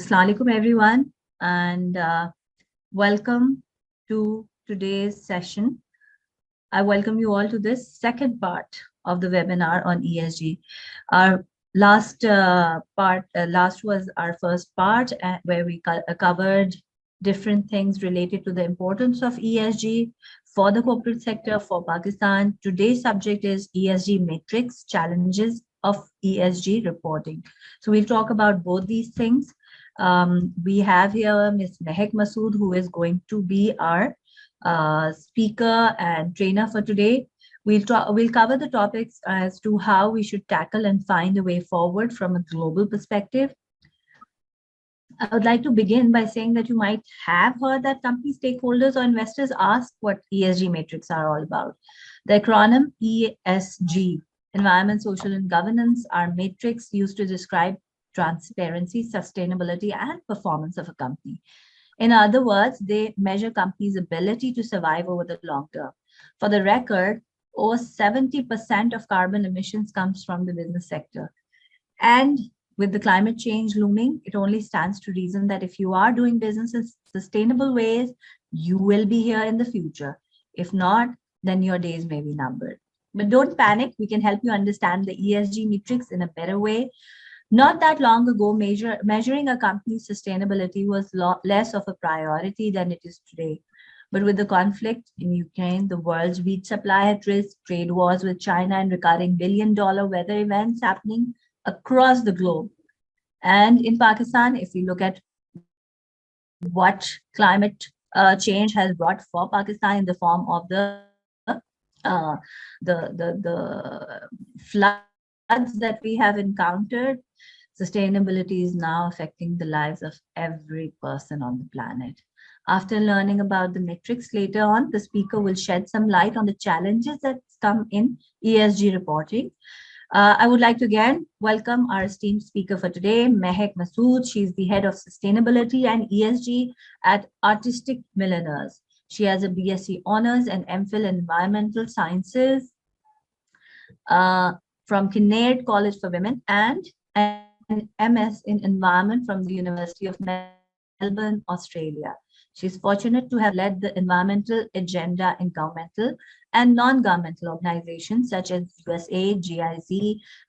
Assalamu alaikum everyone, and welcome to today's session. I welcome you all to this second part of the webinar on ESG. Our last was our first part where we covered different things related to the importance of ESG for the corporate sector for Pakistan. Today's subject is ESG Metrics Challenges of ESG Reporting. So we'll talk about both these things. We have here Ms. Mehek Masood, who is going to be our speaker and trainer for today. We'll cover the topics as to how we should tackle and find a way forward from a global perspective. I would like to begin by saying that you might have heard that company stakeholders or investors ask what ESG metrics are all about. The acronym ESG, Environment, Social and Governance, are metrics used to describe transparency, sustainability, and performance of a company. In other words, they measure companies' ability to survive over the long term. For the record, over 70% of carbon emissions comes from the business sector. And with the climate change looming, it only stands to reason that if you are doing business in sustainable ways, you will be here in the future. If not, then your days may be numbered. But don't panic, we can help you understand the ESG metrics in a better way. Not that long ago, measuring a company's sustainability was less of a priority than it is today. But with the conflict in Ukraine, the world's wheat supply at risk, trade wars with China, and recurring billion-dollar weather events happening across the globe. And in Pakistan, if we look at what climate change has brought for Pakistan in the form of the floods that we have encountered, sustainability is now affecting the lives of every person on the planet. After learning about the metrics later on, the speaker will shed some light on the challenges that come in ESG reporting. I would like to again welcome our esteemed speaker for today, Mehek Masood. She's the head of sustainability and ESG at Artistic Milliners. She has a BSc Honors and MPhil in Environmental Sciences from Kinnaird College for Women and an MS in Environment from the University of Melbourne, Australia. She's fortunate to have led the environmental agenda in governmental and non-governmental organizations such as USA, GIZ,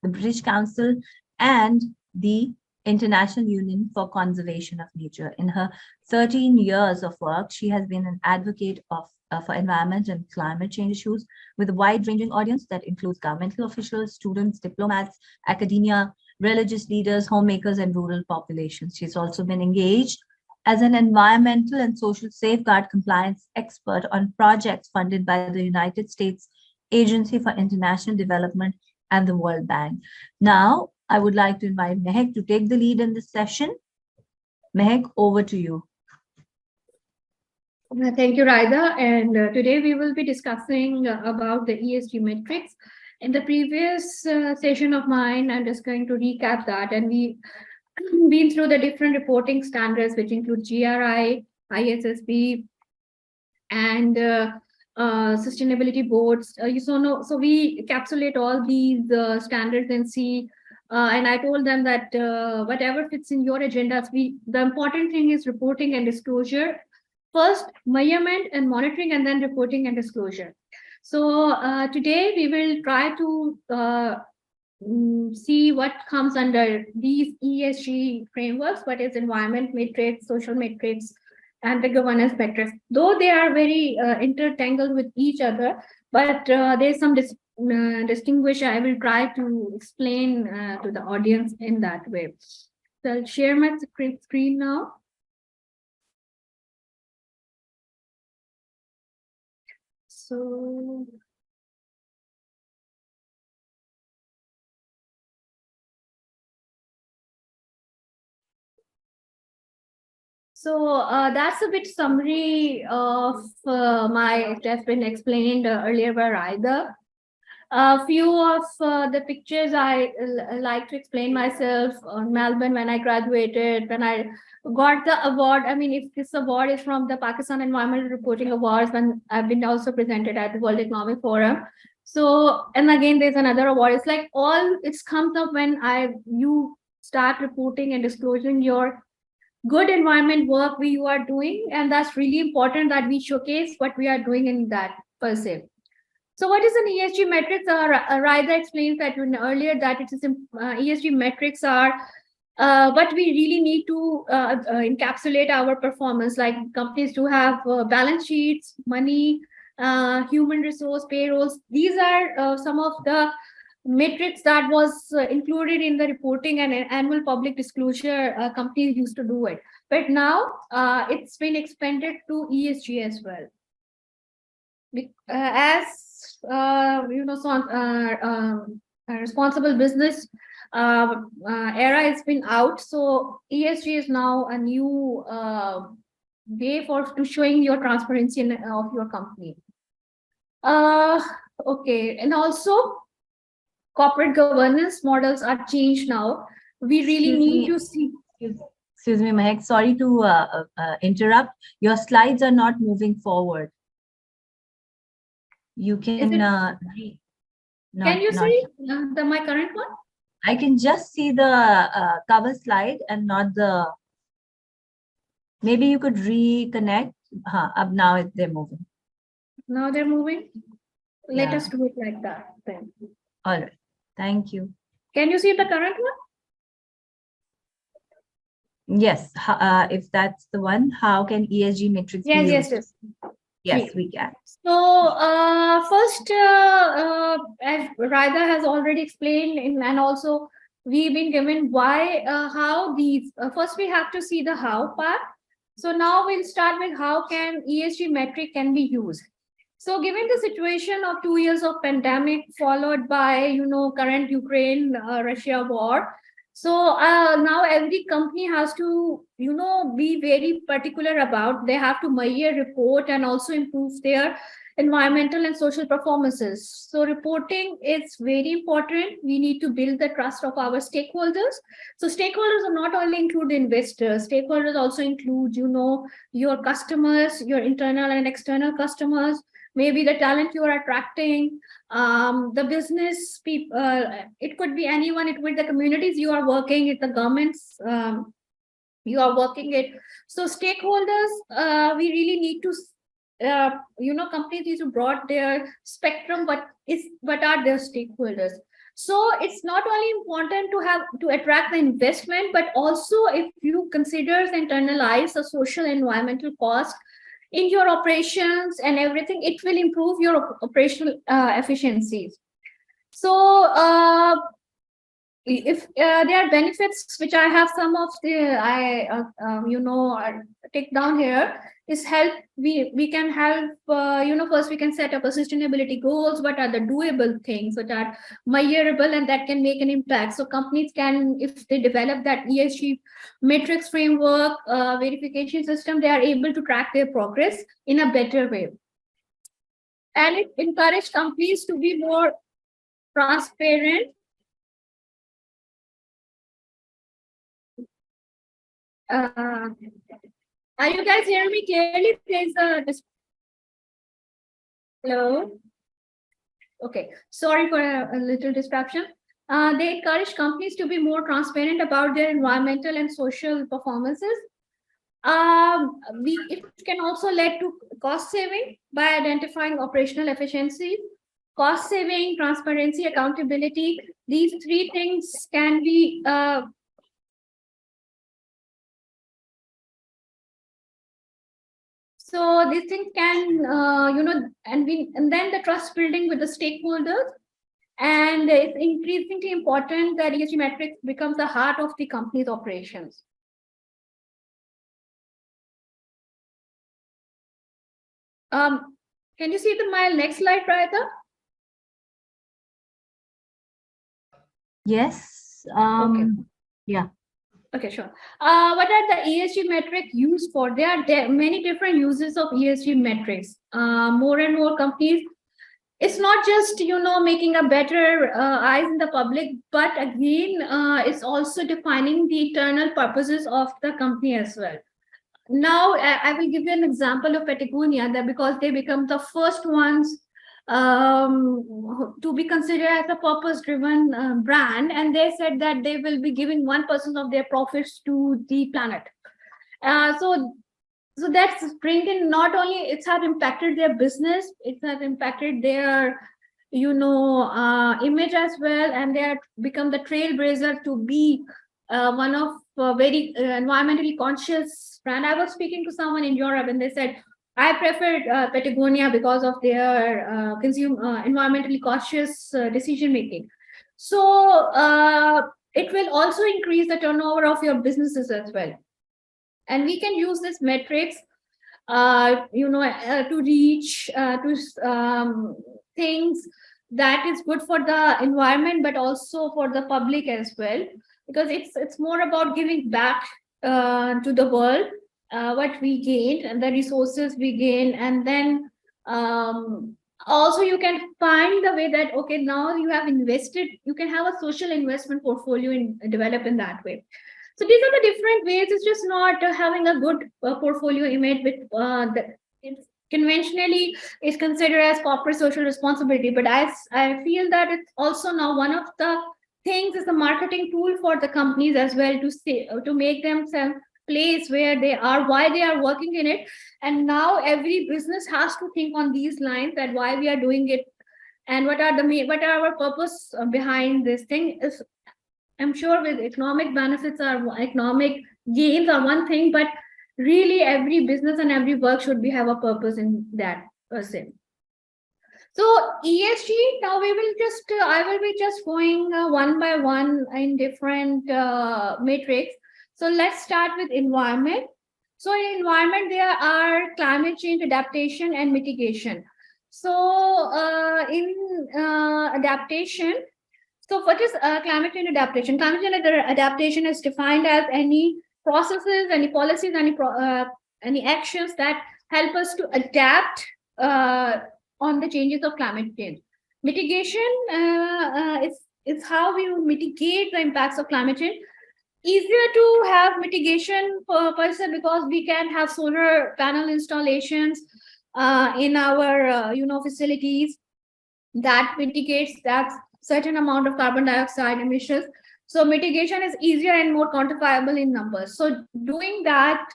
the British Council, and the International Union for Conservation of Nature. In her 13 years of work, she has been an advocate for environment and climate change issues with a wide-ranging audience that includes governmental officials, students, diplomats, academia, religious leaders, homemakers, and rural populations. She's also been engaged as an environmental and social safeguard compliance expert on projects funded by the United States Agency for International Development and the World Bank. Now, I would like to invite Mehek to take the lead in this session. Mehek, over to you. Thank you, Raida. And today we will be discussing about the ESG metrics. In the previous session of mine, I'm just going to recap that. And we've been through the different reporting standards, which include GRI, ISSB, and sustainability boards. So we encapsulate all these standards and see. And I told them that whatever fits in your agendas, the important thing is reporting and disclosure. First, measurement and monitoring, and then reporting and disclosure. So today we will try to see what comes under these ESG frameworks, what is environment metrics, social metrics, and the governance metrics. Though they are very intertangled with each other, but there's some distinguish. I will try to explain to the audience in that way. So I'll share my screen now. So that's a bit summary of it has been explained earlier by Raida. A few of the pictures I like to explain myself on Melbourne when I graduated, when I got the award. I mean, if this award is from the Pakistan Environmental Reporting Awards, when I've been also presented at the World Economic Forum. So, and again, there's another award. It's like it comes up when you start reporting and disclosing your good environment work we are doing, and that's really important that we showcase what we are doing in that per se. So what is an ESG metrics? Raida explained that earlier that it is ESG metrics are what we really need to encapsulate our performance. Like companies do have balance sheets, money, human resource, payrolls. These are some of the metrics that was included in the reporting and annual public disclosure. Companies used to do it, but now it's been expanded to ESG as well. As so a responsible business era has been out, so ESG is now a new way to showing your transparency of your company. Okay, and also corporate governance models are changed now. We really need to see. Excuse me, Mahek. Sorry to interrupt. Your slides are not moving forward. You can can you see my current one? I can just see the cover slide and not the. Maybe you could reconnect. Up now they're moving. Now they're moving. Let us do it like that then. All right. Thank you. Can you see the current one? Yes. If that's the one, how can ESG metrics be used? Yes, we can. So first, as Raida has already explained, and also we've been given why, how these. First, we have to see the how part. So now we'll start with how can ESG metric can be used. So given the situation of 2 years of pandemic followed by current Ukraine-Russia war, so now every company has to be very particular about, they have to measure, report, and also improve their environmental and social performances. So reporting is very important. We need to build the trust of our stakeholders. So stakeholders are not only include investors, stakeholders also include your customers, your internal and external customers, maybe the talent you are attracting, the business people, it could be anyone, it could be the communities you are working with, the governments you are working with. So stakeholders, we really need to, companies need to broad their spectrum, what are their stakeholders. So it's not only important to attract the investment, but also if you consider the internalize the social environmental cost in your operations and everything, it will improve your operational efficiencies. So if there are benefits, which I have some of the take down here, is help. We can help. First we can set up a sustainability goals. What are the doable things that are measurable and that can make an impact? So companies can, if they develop that ESG metrics framework, verification system, they are able to track their progress in a better way. And it encourages companies to be more transparent. Are you guys hearing me clearly? Please, hello. Okay, sorry for a little distraction. They encourage companies to be more transparent about their environmental and social performances. It can also lead to cost saving by identifying operational efficiency, cost saving, transparency, accountability. These three things can be so these things can, and then the trust building with the stakeholders, and it's increasingly important that ESG metrics becomes the heart of the company's operations. Can you see my next slide, Raida? Yes. Okay. Yeah. Okay, sure. What are the ESG metrics used for? There are many different uses of ESG metrics. More and more companies, it's not just making a better eyes in the public, but again, it's also defining the internal purposes of the company as well. Now, I will give you an example of Patagonia, that because they become the first ones to be considered as a purpose-driven brand, and they said that they will be giving 1% of their profits to the planet. So that's bringing, not only it has impacted their business, it has impacted their image as well, and they have become the trailblazer to be one of very environmentally conscious brand. I was speaking to someone in Europe and they said, I preferred Patagonia because of their environmentally cautious decision making. So it will also increase the turnover of your businesses as well. And we can use this metrics to reach to things that is good for the environment, but also for the public as well, because it's more about giving back to the world what we gained and the resources we gain. And then also you can find the way that, okay, now you have invested, you can have a social investment portfolio and develop in that way. So these are the different ways. It's just not having a good portfolio image with it's conventionally is considered as corporate social responsibility. But I feel that it's also now one of the things is a marketing tool for the companies as well, to say, to make themselves place where they are, why they are working in it. And now every business has to think on these lines, that why we are doing it and what are our purpose behind this thing. Is I'm sure with economic benefits or economic gains are one thing, but really every business and every work should be have a purpose in that per se. So ESG, now we will just, I will be just going one by one in different metrics. So let's start with environment. So in environment, there are climate change adaptation and mitigation. So in adaptation, so what is climate change adaptation? Climate change adaptation is defined as any processes, any policies, any actions that help us to adapt on the changes of climate change. Mitigation is how we mitigate the impacts of climate change. Easier to have mitigation per se, because we can have solar panel installations in our facilities that mitigates that certain amount of carbon dioxide emissions. So mitigation is easier and more quantifiable in numbers. So doing that,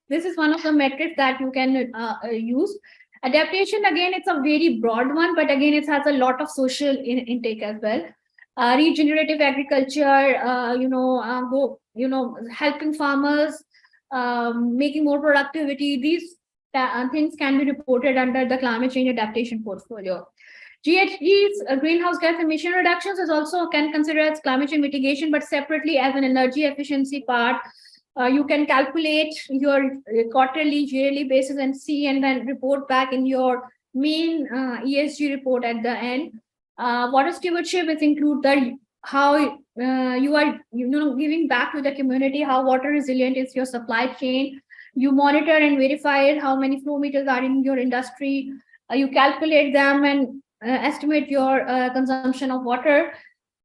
this is one of the metrics that you can use. Adaptation, again, it's a very broad one, but again, it has a lot of social intake as well. Regenerative agriculture, helping farmers, making more productivity. These things can be reported under the climate change adaptation portfolio. GHG's greenhouse gas emission reductions is also can consider as climate change mitigation, but separately as an energy efficiency part. You can calculate your quarterly, yearly basis and see, and then report back in your main ESG report at the end. Water stewardship is include the how you are giving back to the community, how water resilient is your supply chain. You monitor and verify it, how many flow meters are in your industry. You calculate them and estimate your consumption of water,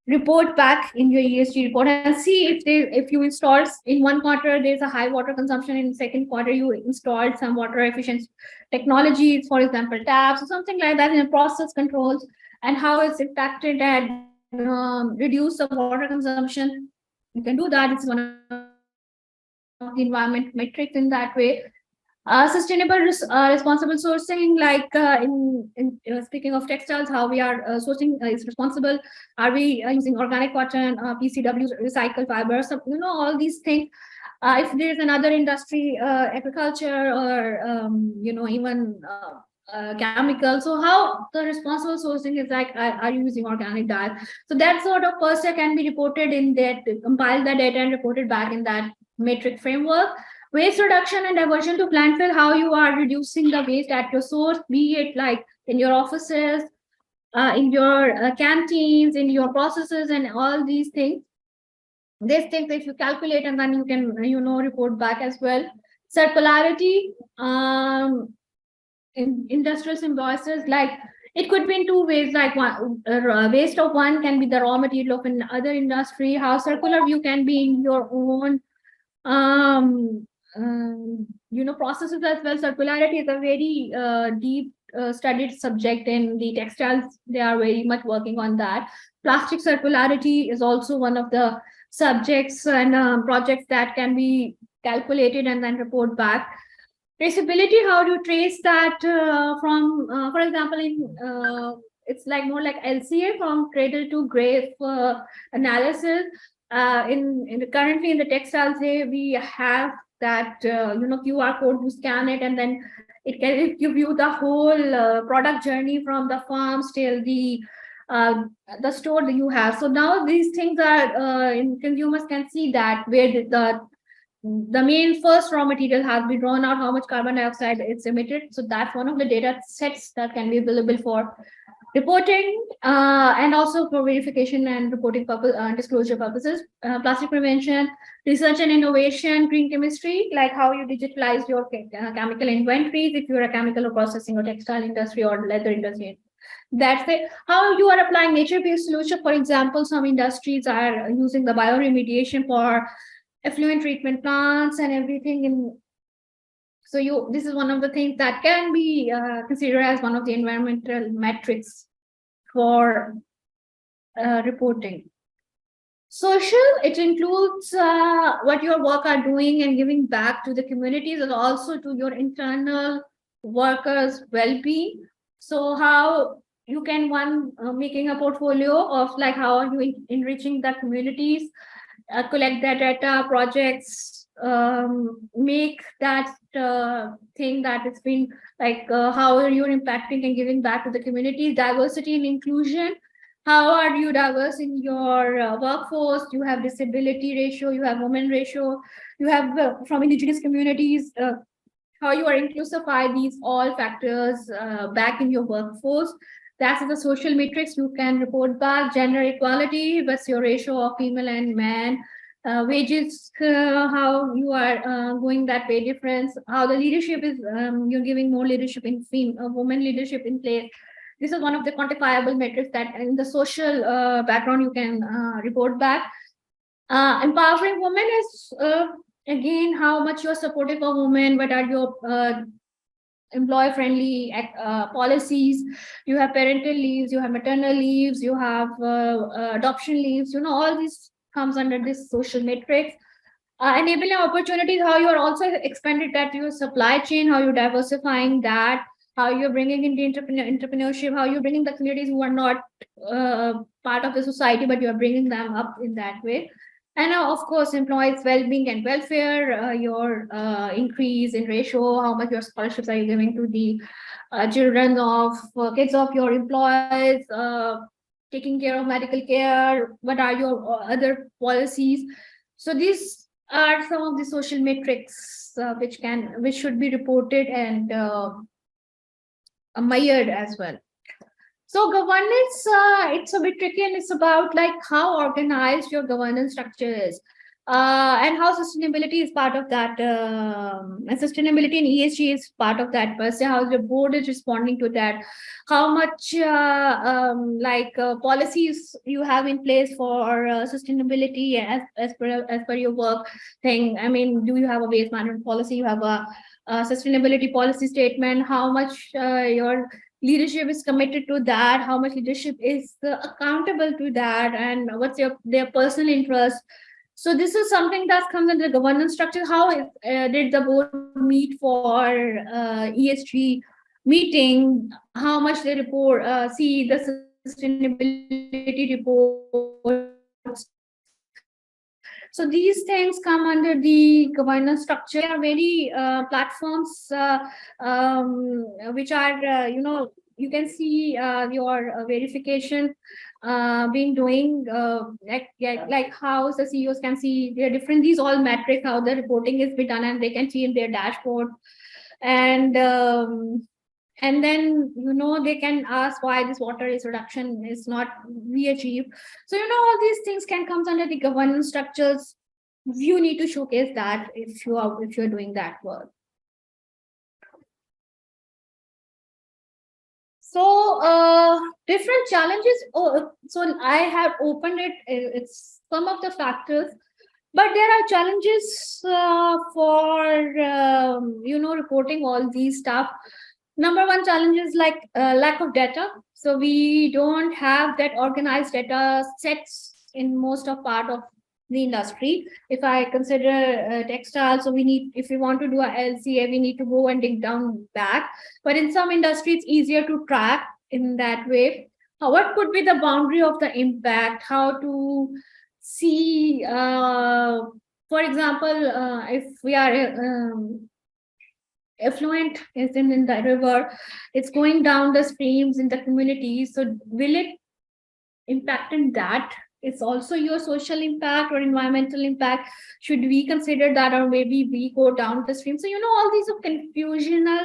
report back in your ESG report, and see if you install in one quarter there's a high water consumption, in the second quarter you installed some water efficient technologies, for example taps or something like that, in process controls, and how it's impacted and reduce the water consumption. You can do that. It's one of the environment metrics in that way. Sustainable responsible sourcing, like in speaking of textiles, how we are sourcing is responsible. Are we using organic cotton, PCW, recycled fibers? So, all these things. If there is another industry, agriculture, or even chemical, so how the responsible sourcing is like, are you using organic dye? So that sort of person can be reported in that, compile the data and reported back in that metric framework. Waste reduction and diversion to landfill, how you are reducing the waste at your source, be it like in your offices, in your canteens, in your processes, and all these things. These things, if you calculate, and then you can report back as well. Circularity, in industrial symbiosis, like it could be in two ways, like one waste of one can be the raw material of another industry. How circular view can be in your own processes as well. Circularity is a very deep studied subject in the textiles. They are very much working on that. Plastic circularity is also one of the subjects and projects that can be calculated and then report back. Traceability, how do you trace that from, for example, it's like more like LCA, from cradle to grave analysis. Currently in the textiles, we have that QR code. You scan it, and then it can give you the whole product journey from the farms till the store that you have. So now these things are consumers can see that where the main first raw material has been drawn out, how much carbon dioxide it's emitted. So that's one of the data sets that can be available for reporting and also for verification and reporting purpose, disclosure purposes. Plastic prevention, research and innovation, green chemistry, like how you digitalize your chemical inventories if you're a chemical or processing or textile industry or leather industry. That's it. How you are applying nature-based solution. For example, some industries are using the bioremediation for effluent treatment plants and everything. This is one of the things that can be considered as one of the environmental metrics for reporting. Social, it includes what your work are doing and giving back to the communities, and also to your internal workers' well-being. So how you can making a portfolio of like how are you enriching the communities, collect that data, projects, make that thing that it's been like how are you impacting and giving back to the community. Diversity and inclusion, how are you diverse in your workforce? You have disability ratio, you have women ratio, you have from indigenous communities, how you are inclusify these all factors back in your workforce. That's the social metrics you can report back. Gender equality, what's your ratio of female and man? Wages, how you are going that pay difference, how the leadership is, you're giving more leadership in women leadership in place. This is one of the quantifiable metrics that in the social background you can report back. Empowering women is again how much you're supportive of women, what are your employer friendly policies. You have parental leaves, you have maternal leaves, you have adoption leaves, all these comes under this social metrics. Enabling opportunities, how you are also expanded that your supply chain, how you're diversifying that, how you're bringing in the entrepreneurship, how you're bringing the communities who are not part of the society, but you're bringing them up in that way. And of course, employees' well-being and welfare, your increase in ratio, how much your scholarships are you giving to the children of kids of your employees, taking care of medical care, what are your other policies. So these are some of the social metrics which should be reported and measured as well. So governance, it's a bit tricky, and it's about like how organized your governance structure is, and how sustainability is part of that. And sustainability and ESG is part of that per se. How the board is responding to that, how much policies you have in place for sustainability as per your work thing. I mean, do you have a waste management policy? You have a sustainability policy statement. How much your leadership is committed to that, how much leadership is accountable to that, and what's their personal interest. So this is something that comes under the governance structure. How did the board meet for ESG meeting, how much they report, see the sustainability reports. So these things come under the governance structure. There are very platforms which are, you can see your verification being doing, like how the CEOs can see their different, these all metrics, how the reporting is be done, and they can see in their dashboard. And then they can ask why this water is reduction is not we achieve. So all these things can come under the governance structures. You need to showcase that if you're doing that work. So different challenges. So I have opened it. It's some of the factors, but there are challenges for reporting all these stuff. Number one challenge is like lack of data. So we don't have that organized data sets in most of part of the industry. If I consider textiles, so if we want to do a LCA, we need to go and dig down back. But in some industries, it's easier to track in that way. What could be the boundary of the impact? How to see, for example, if we are effluent is in the river, it's going down the streams in the communities. So will it impact in that? It's also your social impact or environmental impact. Should we consider that, or maybe we go down the stream? So all these are confusional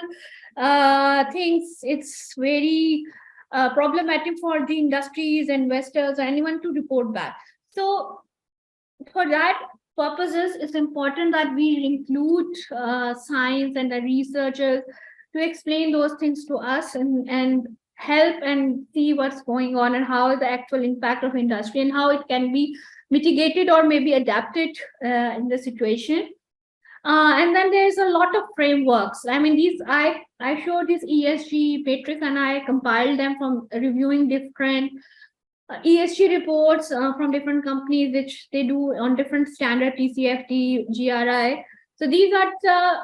things. It's very problematic for the industries, investors, or anyone to report back. So for that purposes, it's important that we include science and the researchers to explain those things to us and help and see what's going on and how the actual impact of industry and how it can be mitigated or maybe adapted in the situation. And then there's a lot of frameworks. I mean, I showed this ESG matrix and I compiled them from reviewing different ESG reports from different companies, which they do on different standard, TCFD, GRI. So these are the,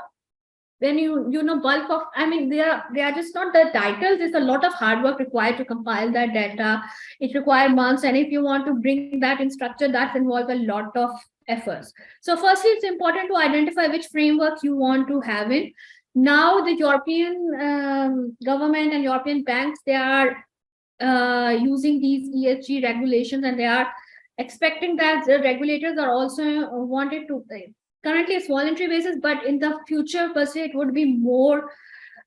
when bulk of, I mean, they are just not the titles. There's a lot of hard work required to compile that data. It requires months, and if you want to bring that in structure, that involves a lot of efforts. So firstly, it's important to identify which framework you want to have in. Now the European government and European banks, they are using these ESG regulations, and they are expecting that the regulators are also wanted to. Currently, it's voluntary basis, but in the future, per se, it would be more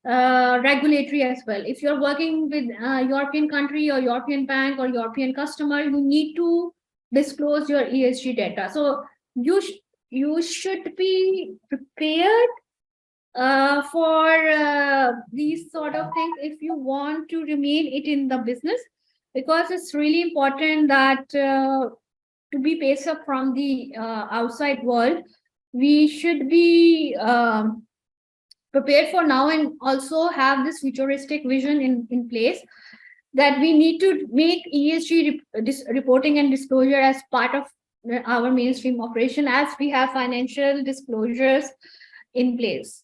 regulatory as well. If you're working with a European country or European bank or European customer, you need to disclose your ESG data. So you should be prepared for these sort of things if you want to remain it in the business, because it's really important that to be paced up from the outside world, we should be prepared for now and also have this futuristic vision in place, that we need to make ESG reporting and disclosure as part of our mainstream operation, as we have financial disclosures in place.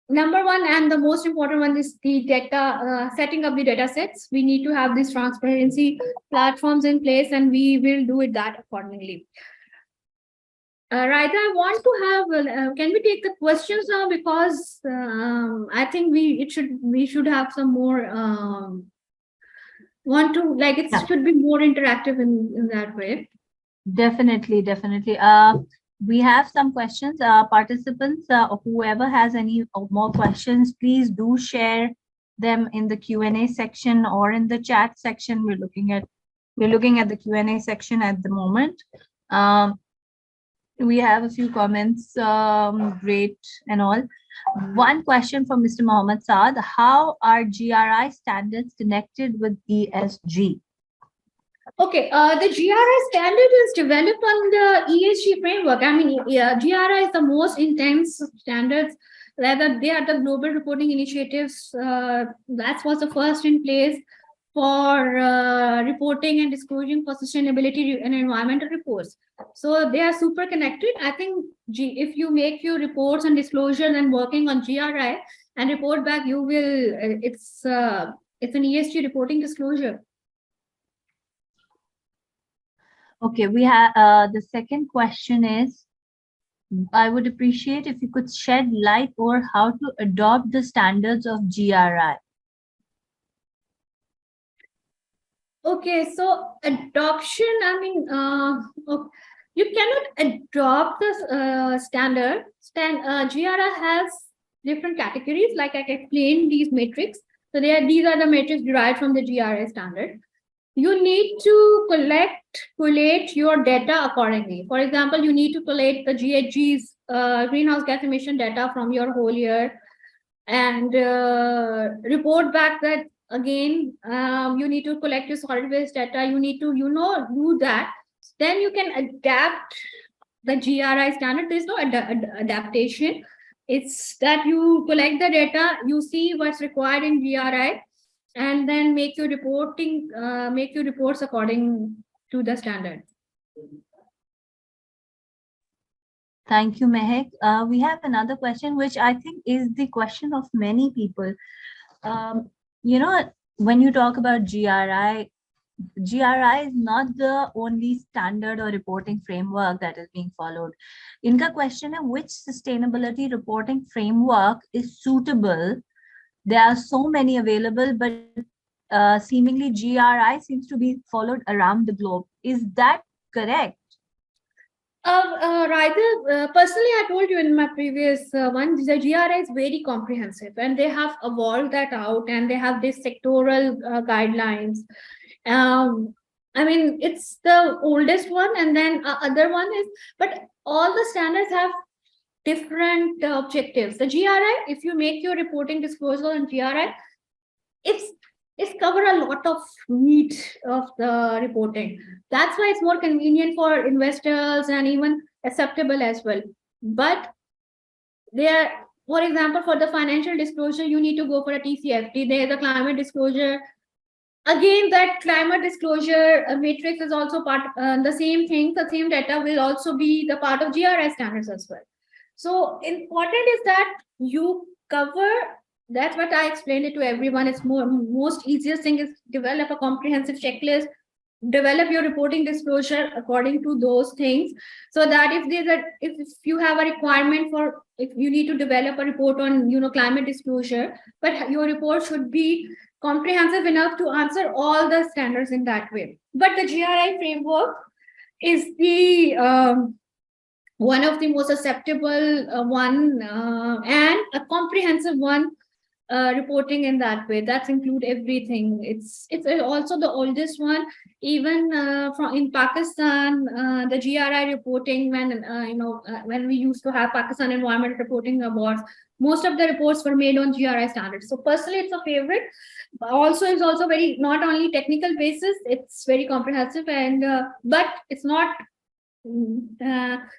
Number one, and the most important one, is the data, setting up the data sets. We need to have these transparency platforms in place, and we will do it that accordingly. Right, I want to have, can we take the questions now? Because I think we should have some more, should be more interactive in that way. Definitely. We have some questions. Participants, whoever has any more questions, please do share them in the Q&A section or in the chat section. We're looking at the Q&A section at the moment. We have a few comments, great and all. One question from Mr. Mohammed Saad: how are GRI standards connected with ESG? Okay, the GRI standard is developed on the ESG framework. I mean, GRI is the most intense standards. Rather, they are the global reporting initiatives. That was the first in place for reporting and disclosing for sustainability and environmental reports. So they are super connected. I think if you make your reports and disclosures and working on GRI and report back, you will. It's an ESG reporting disclosure. Okay, we have the second question is, I would appreciate if you could shed light over how to adopt the standards of GRI. Okay, so adoption, I mean, you cannot adopt this standard. GRI has different categories, like I explained, these metrics. So these are the metrics derived from the GRI standard. You need to collate your data accordingly. For example, you need to collate the GHG's greenhouse gas emission data from your whole year and report back that. Again, you need to collect your solid waste data. You need to, do that. Then you can adapt the GRI standard. There's no adaptation. It's that you collect the data, you see what's required in GRI, and then make your reports according to the standard. Thank you, Mehek. We have another question, which I think is the question of many people. Um, when you talk about GRI is not the only standard or reporting framework that is being followed. Inka question है, which sustainability reporting framework is suitable? There are so many available, but seemingly GRI seems to be followed around the globe. Is that correct? Rather, personally, I told you in my previous one, the GRI is very comprehensive and they have evolved that out and they have these sectoral guidelines. I mean, it's the oldest one, and then other one is, but all the standards have different objectives. The GRI, if you make your reporting disclosure on GRI, it's cover a lot of meat of the reporting. That's why it's more convenient for investors and even acceptable as well. But there, for example, for the financial disclosure, you need to go for a TCFD. There's a climate disclosure. Again, that climate disclosure matrix is also part, the same thing, the same data will also be the part of GRI standards as well. So important is that you cover, that's what I explained it to everyone. It's most easiest thing is develop a comprehensive checklist, develop your reporting disclosure according to those things, so that if you have a requirement for, if you need to develop a report on climate disclosure, but your report should be comprehensive enough to answer all the standards in that way. But the GRI framework is the one of the most acceptable one and a comprehensive one reporting in that way. That's include everything. It's also the oldest one. Even from in Pakistan, the GRI reporting, when when we used to have Pakistan Environment Reporting Awards, most of the reports were made on GRI standards. So personally, it's a favorite. Also, it's also very not only technical basis. It's very comprehensive, and but it's not.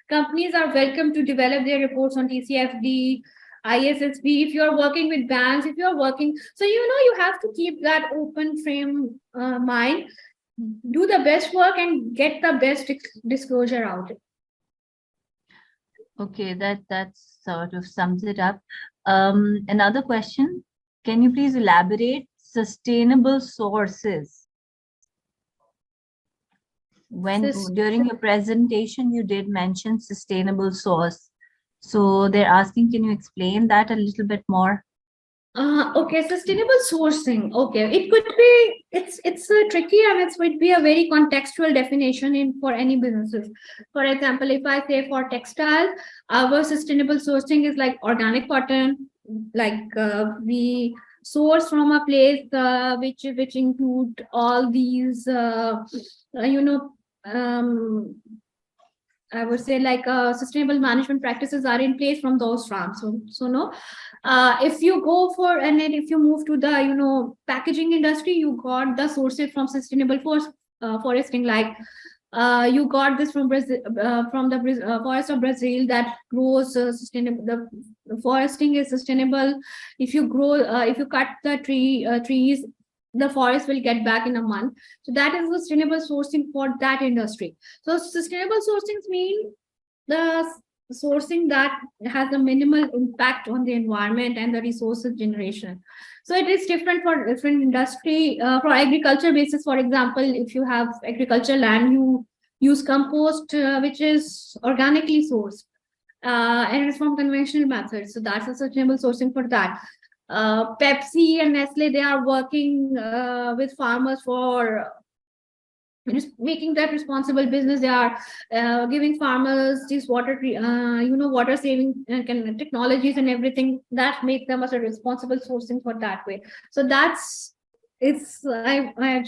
Companies are welcome to develop their reports on TCFD, ISSB. If you're working with banks, if you're working, so you have to keep that open frame mind, do the best work and get the best disclosure out. Okay, that sort of sums it up. Another question, can you please elaborate sustainable sources? When during your presentation, you did mention sustainable source. So they're asking, can you explain that a little bit more? Okay, sustainable sourcing. Okay, it could be, it's tricky, and it would be a very contextual definition in for any businesses. For example, if I say for textiles, our sustainable sourcing is like organic cotton, like we source from a place which include all these I would say like sustainable management practices are in place from those farms. So no, if you go for, and then if you move to the packaging industry, you got the sources from sustainable foresting, like you got this from Brazil, from the forest of Brazil that grows sustainable. The foresting is sustainable. If you grow, if you cut the trees, the forest will get back in a month. So that is sustainable sourcing for that industry. So sustainable sourcing mean the sourcing that has a minimal impact on the environment and the resources generation. So it is different for different industry. For agriculture basis, for example, if you have agriculture land, you use compost, which is organically sourced, and it's from conventional methods. So that's a sustainable sourcing for that. Pepsi and Nestle, they are working with farmers for making that responsible business. They are giving farmers these water water saving technologies and everything that make them as a responsible sourcing for that way. So that's I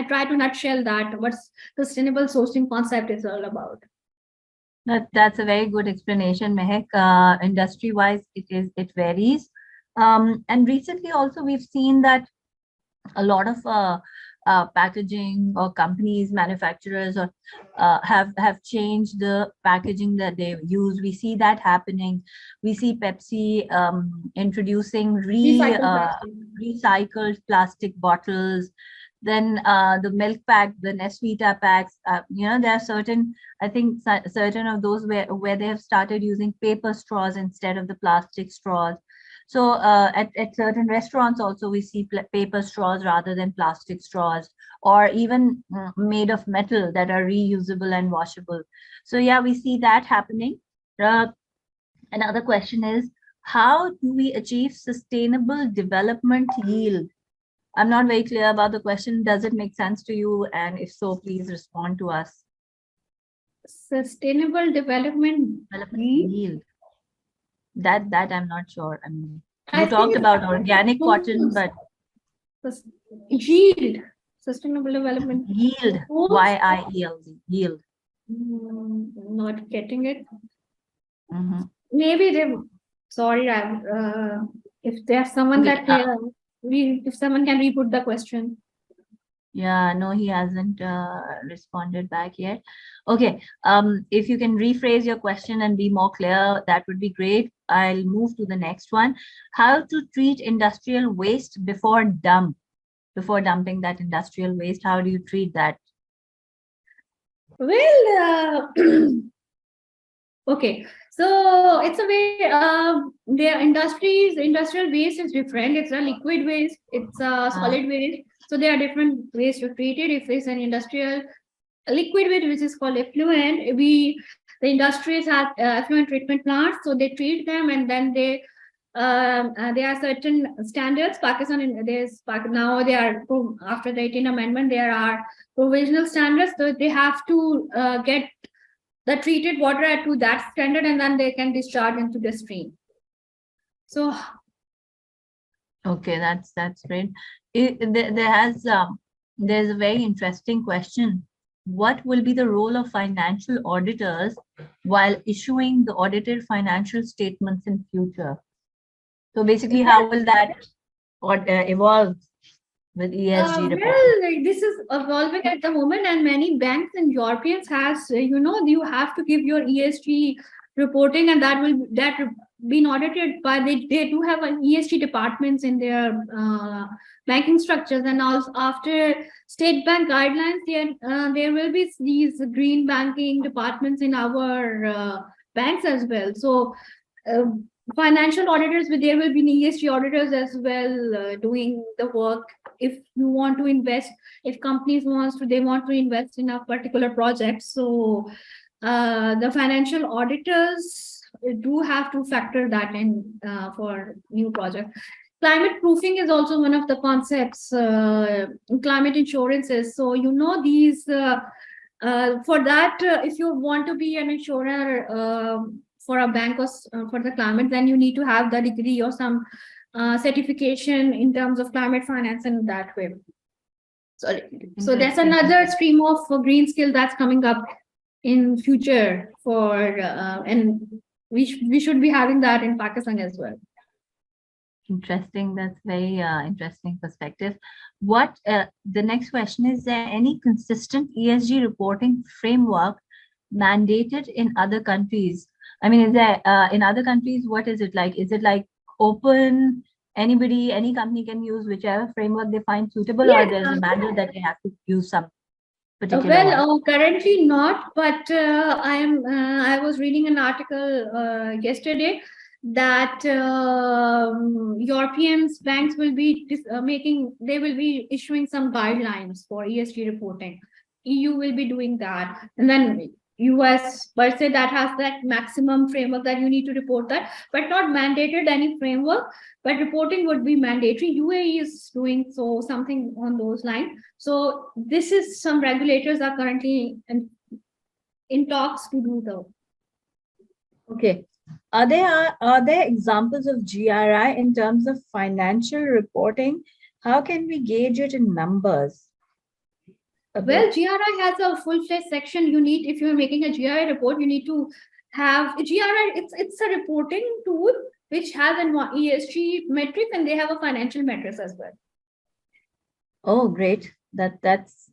try to nutshell that what sustainable sourcing concept is all about. That's a very good explanation, Mehek. Industry wise, it varies. And recently also we've seen that a lot of packaging or companies, manufacturers, or have changed the packaging that they use. We see that happening. We see Pepsi introducing recycled plastic bottles. Then the milk pack, the Nesvita packs, there are certain, I think certain of those where they have started using paper straws instead of the plastic straws. So at certain restaurants also we see paper straws rather than plastic straws, or even made of metal that are reusable and washable. So yeah, we see that happening. Another question is, how do we achieve sustainable development yield? I'm not very clear about the question. Does it make sense to you? And if so, please respond to us. Sustainable development Yield. That I'm not sure. I mean, I you talked think about organic cotton, but yield, sustainable development. yield, Y-I-E-L-D, yield. Not getting it. Mm-hmm. Maybe they. Sorry, if there's someone Okay, that if someone can re-put the question. Yeah, no, he hasn't responded back yet. Okay, if you can rephrase your question and be more clear, that would be great. I'll move to the next one. How to treat industrial waste before dumping that industrial waste? How do you treat that? Well, okay. So it's a way their industrial waste is different. It's a liquid waste, it's a solid waste. So there are different ways to treat it. If it's an industrial liquid waste, which is called effluent, the industries have effluent treatment plants, so they treat them and then there are certain standards. Now they are, after the 18th amendment, there are provisional standards, so they have to get the treated water to that standard and then they can discharge into the stream. So okay, that's great. There's a very interesting question. What will be the role of financial auditors while issuing the audited financial statements in future? So basically, how will that evolve with ESG reporting? well, this is evolving at the moment, and many banks and Europeans has you have to give your ESG reporting, and that been audited by they do have an ESG departments in their banking structures, and also after state bank guidelines, there will be these green banking departments in our banks as well. So. Financial auditors, there will be ESG auditors as well doing the work. If you want to invest, if companies want to invest in a particular project, so the financial auditors do have to factor that in for new projects. Climate proofing is also one of the concepts. Climate insurances. So these for that, if you want to be an insurer for a bank or for the climate, then you need to have the degree or some certification in terms of climate finance in that way. So that's another stream of green skill that's coming up in future and we should be having that in Pakistan as well. Interesting. That's very interesting perspective. The next question is there any consistent ESG reporting framework mandated in other countries? I mean, is there in other countries, what is it like? Is it like open, any company can use whichever framework they find suitable, yes, or there's a mandate that they have to use some particular one? Currently not, but I was reading an article yesterday that European banks will be they will be issuing some guidelines for ESG reporting. EU will be doing that, and then US per se that has that maximum framework that you need to report that, but not mandated any framework, but reporting would be mandatory. UAE is doing something on those lines. So this is some regulators are currently in talks to do though. Okay. Are there examples of GRI in terms of financial reporting? How can we gauge it in numbers? Well, GRI has a full-fledged section. If you're making a GRI report, you need to have a GRI. It's a reporting tool which has an ESG metric, and they have a financial metrics as well. Oh, great. That's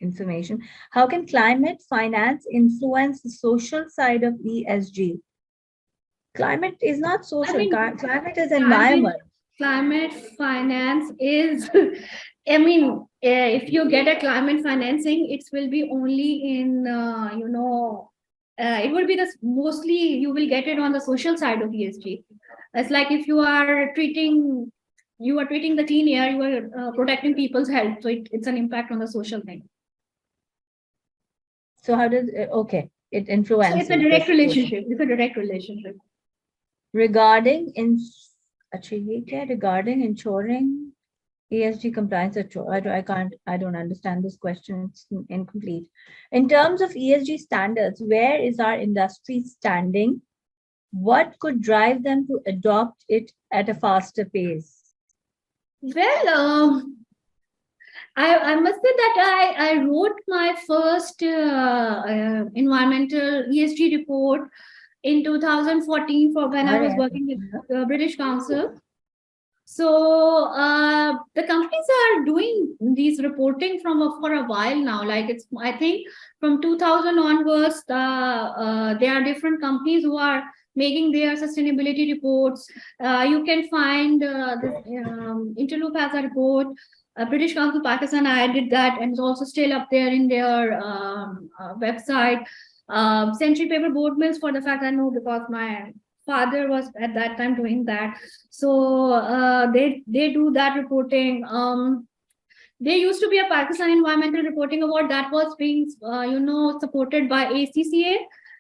information. How can climate finance influence the social side of ESG? Climate is not social. Climate is environment. Climate finance is, I mean, if you get a climate financing, it will be only in, it will be mostly you will get it on the social side of ESG. It's like if you are treating the clean air, you are protecting people's health. So it's an impact on the social thing. So how does it So influences? it's a direct relationship. It's a direct relationship. Regarding ensuring ESG compliance, I don't understand this question. It's incomplete. In terms of ESG standards, where is our industry standing? What could drive them to adopt it at a faster pace? Well, I must say that I wrote my first environmental ESG report in 2014 for when I was working with the British Council. So the companies are doing these reporting for a while now. Like I think from 2000 onwards, there are different companies who are making their sustainability reports. You can find this Interloop has a report. British Council Pakistan, I did that, and it's also still up there in their website. Century Paper Board Mills, for the fact I know because my father was at that time doing that. So they do that reporting. There used to be a Pakistan Environmental Reporting Award that was being supported by ACCA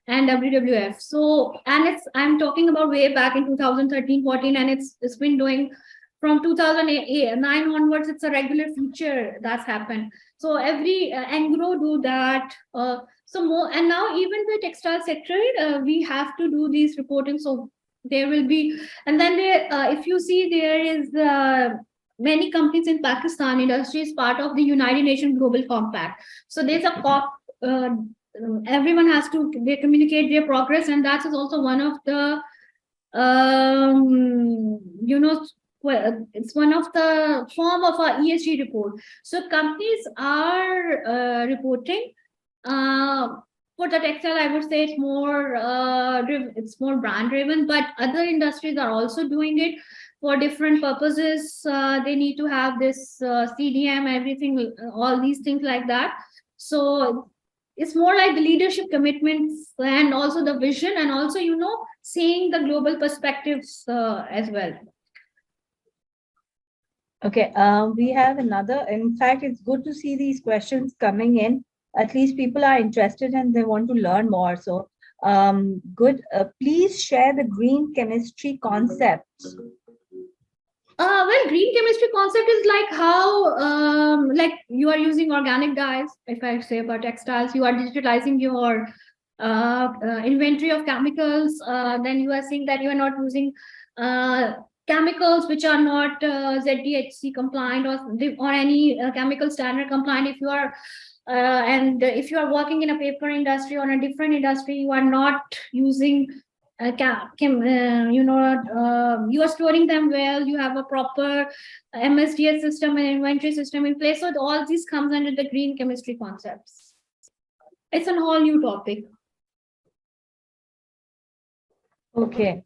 and WWF. So, and I'm talking about way back in 2013-14, and it's been doing from 2009 onwards. It's a regular feature that's happened. So every Angro do that. So more, and now even the textile sector, we have to do these reporting. So there will be, and then there, if you see, there is many companies in Pakistan industry is part of the United Nations Global Compact. So there's a COP. Everyone has to they communicate their progress, and that is also one of the it's one of the form of our ESG report. So companies are reporting. For the textile, I would say it's more brand driven, but other industries are also doing it for different purposes. They need to have this CDM, everything, all these things like that. So it's more like the leadership commitments and also the vision, and also seeing the global perspectives as well. Okay, we have another. In fact, it's good to see these questions coming in. At least people are interested and they want to learn more. So, good. Please share the green chemistry concepts. Well, green chemistry concept is like how, like you are using organic dyes. If I say about textiles, you are digitalizing your inventory of chemicals. Then you are seeing that you are not using chemicals which are not ZDHC compliant or any chemical standard compliant. If you are and if you are working in a paper industry or a different industry, you are not using you are storing them well. You have a proper MSDS system and inventory system in place. So all this comes under the green chemistry concepts. It's a whole new topic. Okay.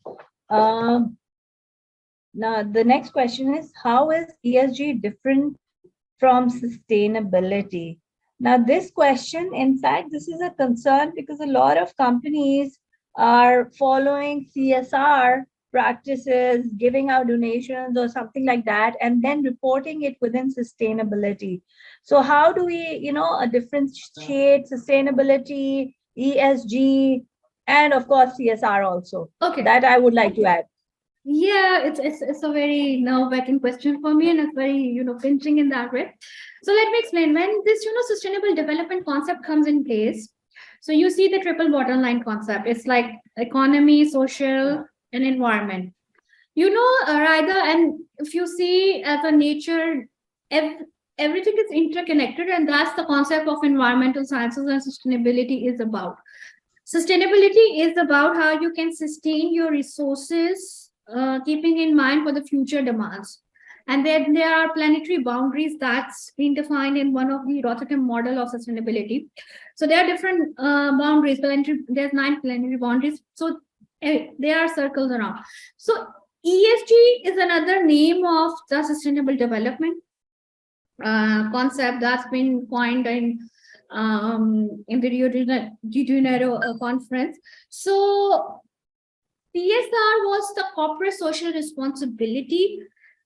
Now the next question is, how is ESG different from sustainability? Now this question, in fact, this is a concern because a lot of companies are following CSR practices, giving out donations or something like that, and then reporting it within sustainability. So how do we, differentiate sustainability, ESG, and of course CSR also? Okay. That I would like to add. Yeah, it's a very nerve-wracking question for me, and it's very pinching in that way. So let me explain. When this sustainable development concept comes in place, so you see the triple bottom line concept. It's like economy, social, and environment. Rather, and if you see as a nature, everything is interconnected, and that's the concept of environmental sciences and sustainability is about. Sustainability is about how you can sustain your resources, keeping in mind for the future demands. And then there are planetary boundaries that's been defined in one of the Rotterdam model of sustainability. So there are different boundaries. There's 9 planetary boundaries. So there are circles around. So ESG is another name of the sustainable development. concept that's been coined in the Rio de Janeiro conference. So CSR was the corporate social responsibility,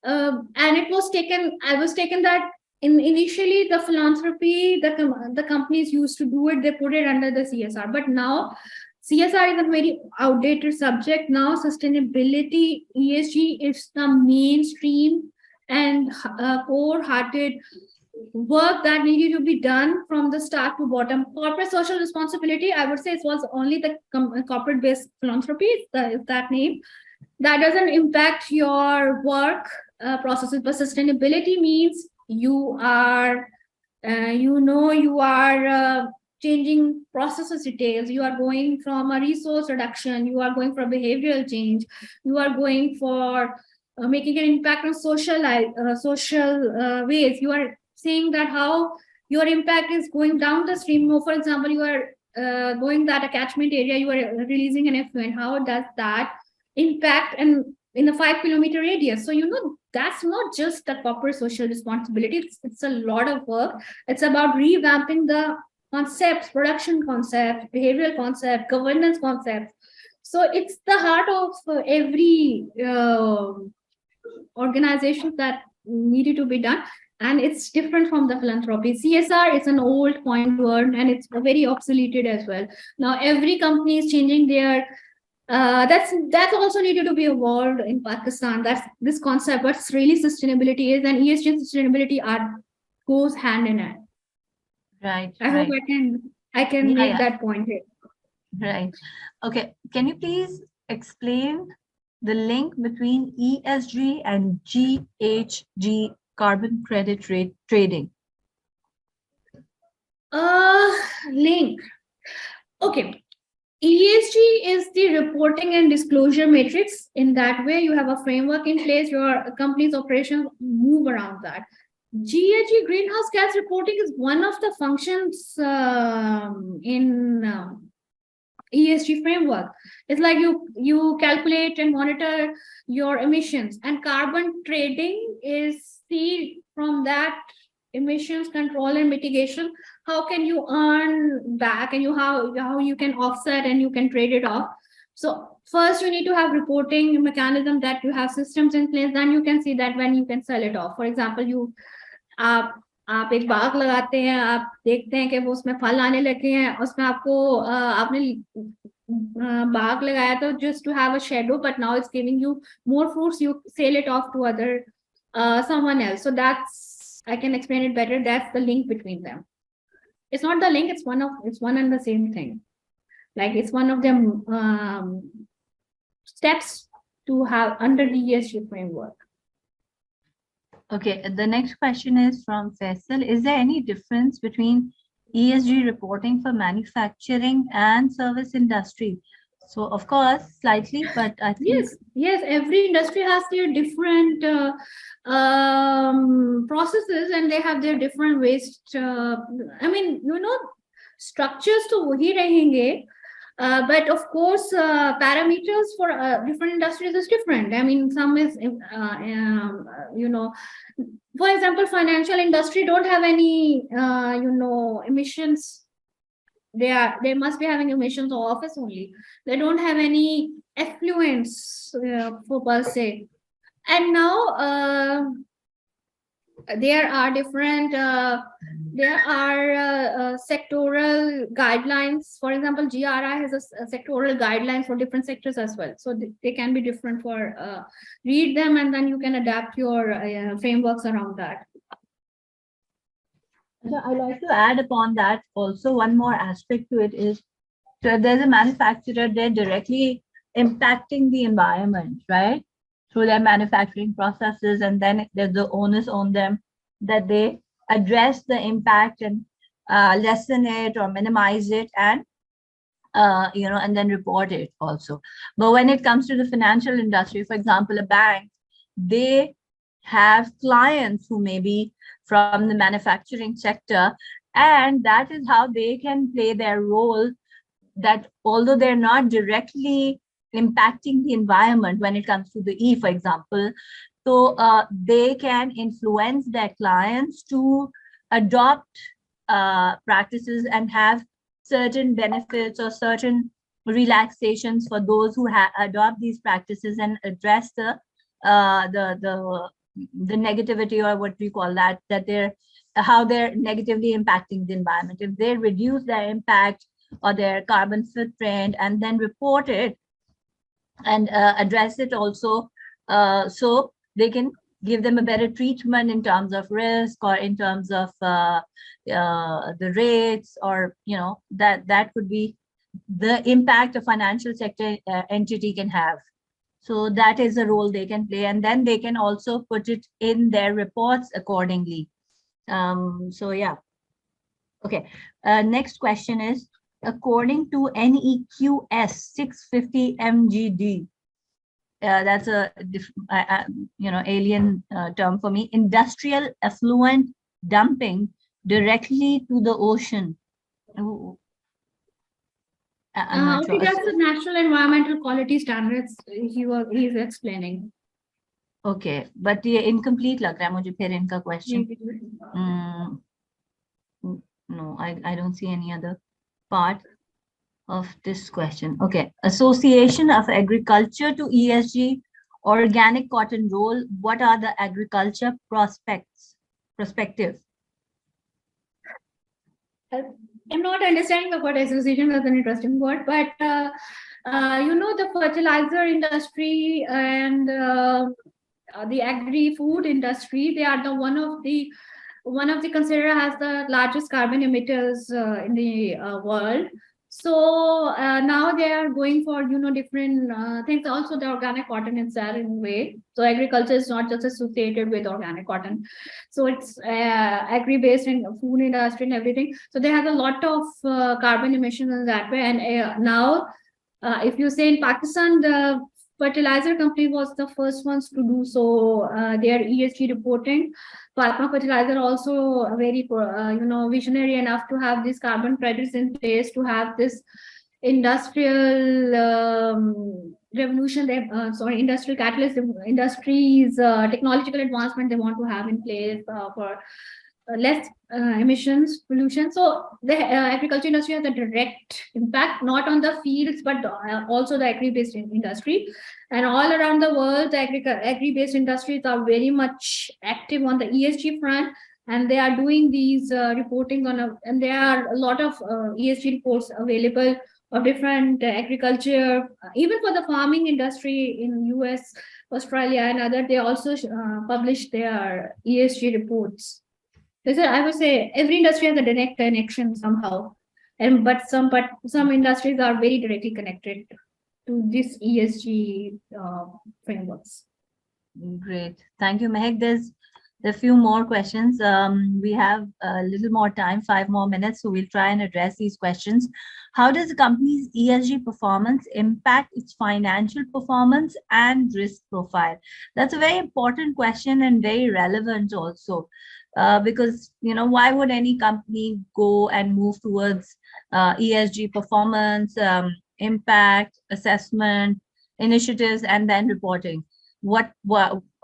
and it was taken. I was taken that initially the philanthropy, the companies used to do it. They put it under the CSR, but now CSR is a very outdated subject. Now sustainability, ESG is the mainstream and core-hearted work that needed to be done from the start to bottom. Corporate social responsibility, I would say it was only the corporate based philanthropy, is that name. That doesn't impact your work processes, but sustainability means you are, you are changing processes details. You are going from a resource reduction, you are going for behavioral change, you are going for making an impact on social ways. You are saying that how your impact is going down the stream. For example, you are going that a catchment area, you are releasing an effluent. How does that impact and in a 5 kilometer radius? So that's not just the corporate social responsibility. It's a lot of work. It's about revamping the concepts, production concepts, behavioral concept, governance concepts. So it's the heart of every organization that needed to be done, and it's different from the philanthropy. CSR is an old coined word, and it's very obsoleted as well. Now every company is changing their that's also needed to be evolved in Pakistan. That's this concept. What's really sustainability is, and ESG and sustainability are goes hand in hand. Right. I hope I can make that point here. Right. Okay. Can you please explain the link between ESG and GHG, carbon credit trading? Link. Okay. ESG is the reporting and disclosure matrix. In that way, you have a framework in place, your company's operations move around that. GHG, greenhouse gas reporting, is one of the functions in ESG framework. It's like you calculate and monitor your emissions, and carbon trading is seen from that emissions control and mitigation. How can you earn back, and how you can offset and you can trade it off. So first you need to have reporting mechanism, that you have systems in place, then you can see that when you can sell it off. For example, आप एक बाग लगाते हैं, आप देखते हैं कि वो उसमें फल आने लगे हैं, उसमें आपको आपने बाग लगाया तो just to have a shadow, but now it's giving you more fruits, you sell it off to other someone else. So that's, I can explain it better, that's the link between them. It's not the link, it's one and the same thing. Like it's one of them steps to have under the ESG framework. Okay, the next question is from Faisal. Is there any difference between ESG reporting for manufacturing and service industry? So of course, slightly, but I think yes, every industry has their different processes, and they have their different ways. I mean, structures to wahi rahenge, but of course, parameters for different industries is different. I mean, some is, for example, financial industry don't have any, emissions. They must be having emissions of office only. They don't have any effluents for per se. And now there are different sectoral guidelines. For example, GRI has a sectoral guidelines for different sectors as well, so they can be different. For read them, and then you can adapt your frameworks around that. So I'd like to add upon that also one more aspect to it is, so if there's a manufacturer, they're directly impacting the environment, right? Through their manufacturing processes, and then there's the onus on them that they address the impact and lessen it or minimize it, and and then report it also. But when it comes to the financial industry, for example, a bank, they have clients who may be from the manufacturing sector, and that is how they can play their role, that although they're not directly impacting the environment when it comes to the E, for example, So they can influence their clients to adopt practices and have certain benefits or certain relaxations for those who adopt these practices and address the negativity, or what we call that they're how they're negatively impacting the environment. If they reduce their impact or their carbon footprint and then report it and address it also, so they can give them a better treatment in terms of risk or in terms of the rates, or that could be the impact a financial sector entity can have. So that is a role they can play, and then they can also put it in their reports accordingly. So yeah. Okay. Next question is, according to NEQS 650 MGD, that's a alien term for me. Industrial effluent dumping directly to the ocean. Ooh. I'm not Okay, sure. that's the national environmental quality standards he's explaining. Okay, but ये incomplete लग रहा है मुझे फिर इनका question. No, I don't see any other part of this question. Okay, association of agriculture to ESG, organic cotton role. What are the agriculture perspective? I'm not understanding the word association. That's an interesting word, but the fertilizer industry and the agri-food industry, they are one of the considered as the largest carbon emitters in the world. So now they are going for different things. Also, the organic cotton is there in a way. So agriculture is not just associated with organic cotton. So it's agri-based in food industry and everything. So they have a lot of carbon emissions in that way. And now, if you say in Pakistan, the fertilizer company was the first ones to do so. Their ESG reporting. Patma Fertilizer also very visionary enough to have these carbon credits in place, to have this industrial revolution. Industrial catalyst, industries, technological advancement they want to have in place for less emissions, pollution. So the agriculture industry has a direct impact, not on the fields, but also the agri-based industry. And all around the world, the agri-based industries are very much active on the ESG front, and they are doing these reporting and there are a lot of ESG reports available of different agriculture, even for the farming industry in US, Australia, and other. They also publish their ESG reports. I would say every industry has a direct connection somehow, but some industries are very directly connected to this ESG frameworks. Great, thank you, Mehak. There's a few more questions. We have a little more time, 5 more minutes, so we'll try and address these questions. How does a company's ESG performance impact its financial performance and risk profile? That's a very important question and very relevant also. Because why would any company go and move towards ESG performance, impact assessment, initiatives, and then reporting?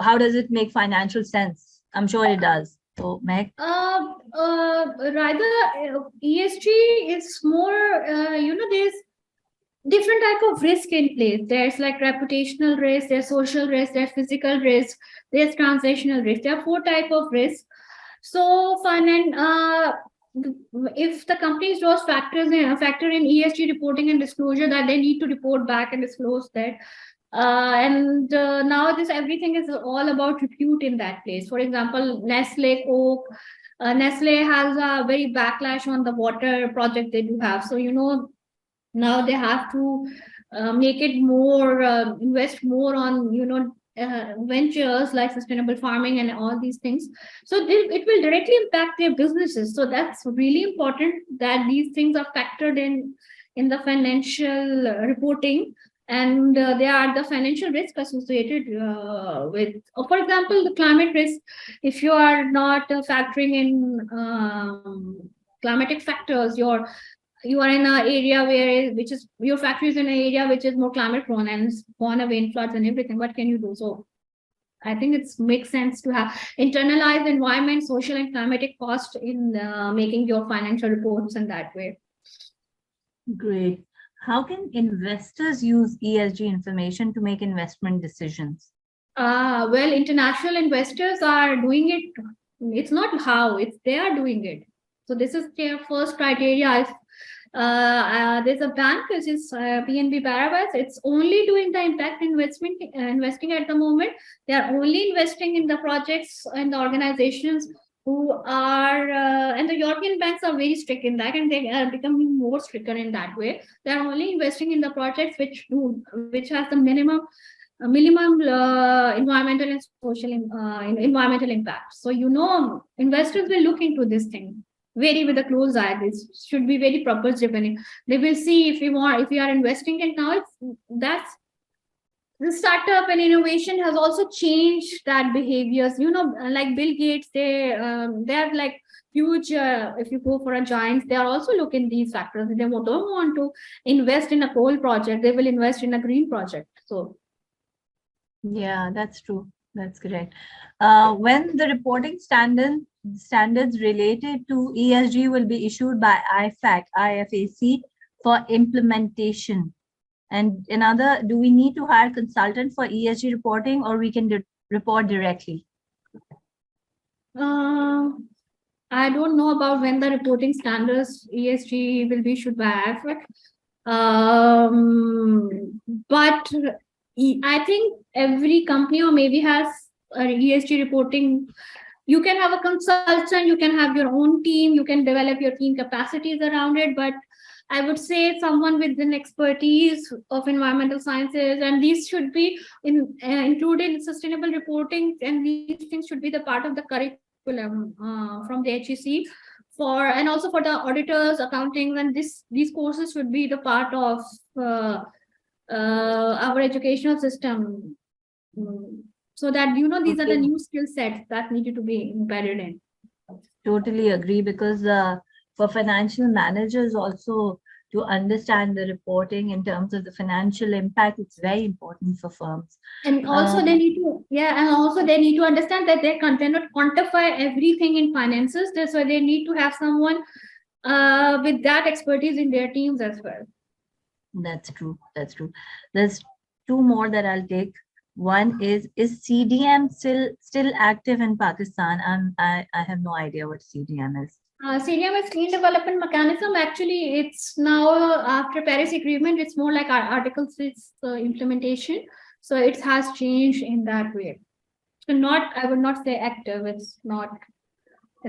How does it make financial sense? I'm sure it does. So, Meg? Rather, ESG is more, there's different type of risk in place. There's like reputational risk, there's social risk, there's physical risk, there's transactional risk. There are 4 type of risks. So if the companies those factor in ESG reporting and disclosure, that they need to report back and disclose that. Now everything is all about repute in that place. For example, Nestle, Coke. Nestle has a very backlash on the water project they do have. So now they have to make it more, invest more on ventures like sustainable farming and all these things. So it will directly impact their businesses. So that's really important that these things are factored in the financial reporting, and there are the financial risk associated with, for example, the climate risk. If you are not factoring in climatic factors, you are in an area which is your factory is in an area which is more climate prone and it's gone away in floods and everything. What can you do? So I think it makes sense to have internalized environment, social and climatic cost in making your financial reports in that way. Great. How can investors use ESG information to make investment decisions? Well, international investors are doing it. It's not how, it's they are doing it. So this is their first criteria. There's a bank, which is BNB Paribas. It's only doing the impact investing at the moment. They are only investing in the projects and the organizations who are, and the European banks are very strict in that, and they are becoming more stricter in that way. They are only investing in the projects which has the minimum environmental and social environmental impact. So investors will look into this thing very with a close eye. This should be very purpose driven. They will see if we are investing in now. That's the startup and innovation has also changed that behaviors. Like Bill Gates, they're like huge. If you go for a giant, they are also looking these factors. They don't want to invest in a coal project. They will invest in a green project. So. Yeah, that's true. That's correct. When the reporting standards related to ESG will be issued by IFAC for implementation. And another, do we need to hire consultant for ESG reporting, or we can report directly? I don't know about when the reporting standards ESG will be issued by IFAC. But I think every company or maybe has a ESG reporting. You can have a consultant, you can have your own team, you can develop your team capacities around it. But I would say someone with an expertise of environmental sciences, and these should be included in sustainable reporting, and these things should be the part of the curriculum from the HEC. And also for the auditors, accounting, and these courses should be the part of our educational system, so that these are the new skill sets that needed to be embedded in. Totally agree, because for financial managers also to understand the reporting in terms of the financial impact, it's very important for firms. And also they need to understand that they cannot quantify everything in finances. So they need to have someone with that expertise in their teams as well. That's true. That's true. There's two more that I'll take. One is CDM still active in Pakistan? I have no idea what CDM is. CDM is Clean Development Mechanism. Actually, it's now after Paris Agreement, it's more like Article 6 implementation. So it has changed in that way. So I would not say active. It's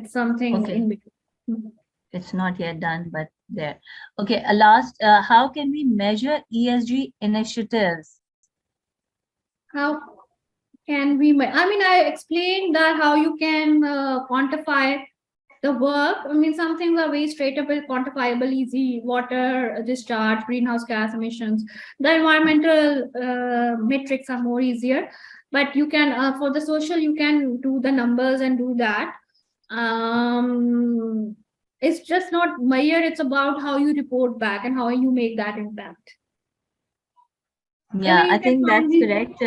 something in between. It's not yet done, but there. Okay, last, how can we measure ESG initiatives? How can we? I explained that how you can quantify the work. Some things are very straightable, quantifiable, easy: water discharge, greenhouse gas emissions. The environmental metrics are more easier, but you can for the social, you can do the numbers and do that. It's just not measure. It's about how you report back and how you make that impact. Yeah, I think that's correct.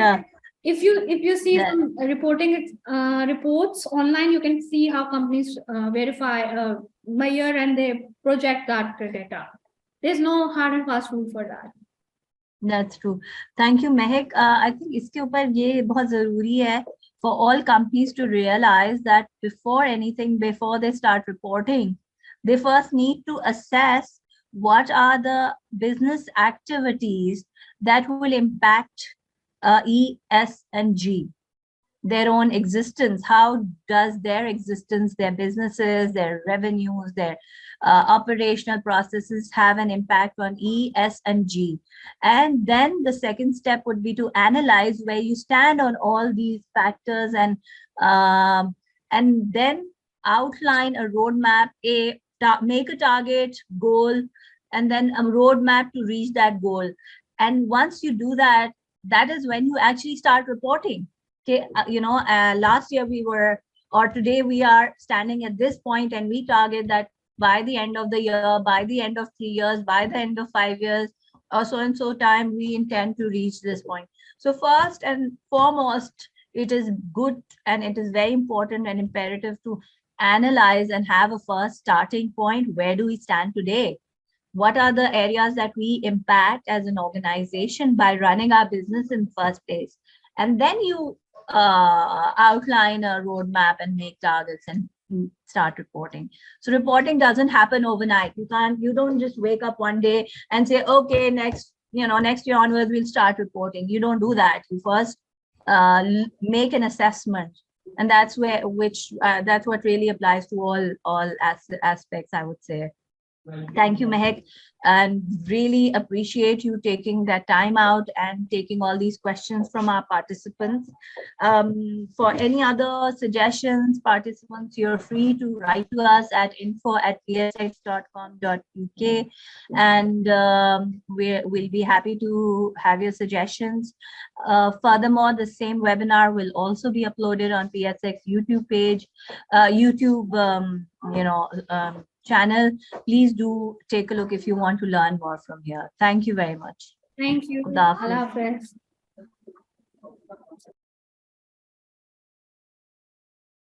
If you see some reporting reports online, you can see how companies verify, measure, and they project that data. There's no hard and fast rule for that. That's true. Thank you, Mehak. I think इसके ऊपर ये बहुत जरूरी है for all companies to realize that before they start reporting, they first need to assess what are the business activities that will impact E, S, and G, their own existence. How does their existence, their businesses, their revenues, their operational processes have an impact on E, S, and G? And then the second step would be to analyze where you stand on all these factors, and then outline a roadmap, make a target, goal, and then a roadmap to reach that goal. And once you do that, that is when you actually start reporting. Okay, last year today we are standing at this point, and we target that by the end of the year, by the end of 3 years, by the end of 5 years, or so and so time, we intend to reach this point. So first and foremost, it is good and it is very important and imperative to analyze and have a first starting point. Where do we stand today? What are the areas that we impact as an organization by running our business in first place? And then you outline a roadmap and make targets and start reporting. So reporting doesn't happen overnight. You don't just wake up one day and say, okay, next year onwards we'll start reporting. You don't do that. You first make an assessment, and that's what really applies to all aspects, I would say. Thank you, Mehak, and really appreciate you taking that time out and taking all these questions from our participants. For any other suggestions, participants, you're free to write to us at info@psx.com.uk, and we'll be happy to have your suggestions. Furthermore, the same webinar will also be uploaded on PSX YouTube page, YouTube, channel. Please do take a look if you want to learn more from here. Thank you very much. Thank you. Khuda Hafiz. Allah Hafiz.